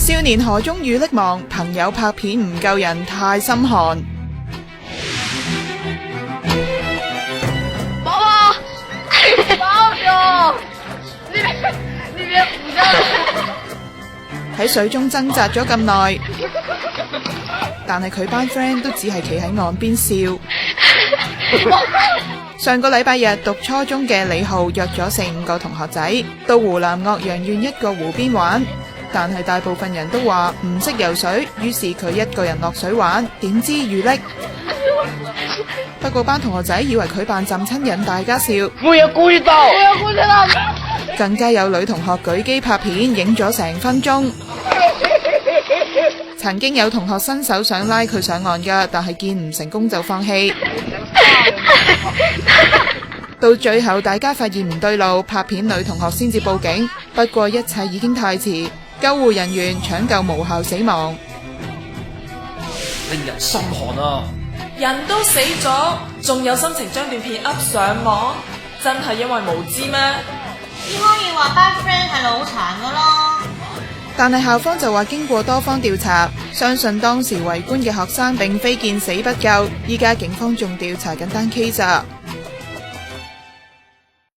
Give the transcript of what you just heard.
少年河中遇溺亡，朋友拍片唔救人太心寒。爸爸，保佑！你別扶着喺水中掙扎咗咁耐，但係佢班 friend 都只係企喺岸邊笑。上個禮拜日讀初中嘅李浩約咗4-5個同學仔到湖南岳陽縣一個湖邊玩，但係大部分人都話唔識游水，於是佢一個人落水玩，點知遇溺。不過班同學仔以為佢扮浸親引大家笑，我也故意到，更加有女同學舉機拍片影咗成分鐘。曾經有同學伸手想拉佢上岸㗎，但係見唔成功就放棄。到最後大家發現唔對路，拍片女同學先至報警，不過一切已經太遲，救護人員搶救無效死亡。令人心寒啊！人都死咗，仲有心情將段片 up 上網，真係因為無知咩？只可以話班 friend 係腦殘噶咯。但係校方就話經過多方調查，相信當時圍觀嘅學生並非見死不救，依家警方仲調查緊單 case 咋。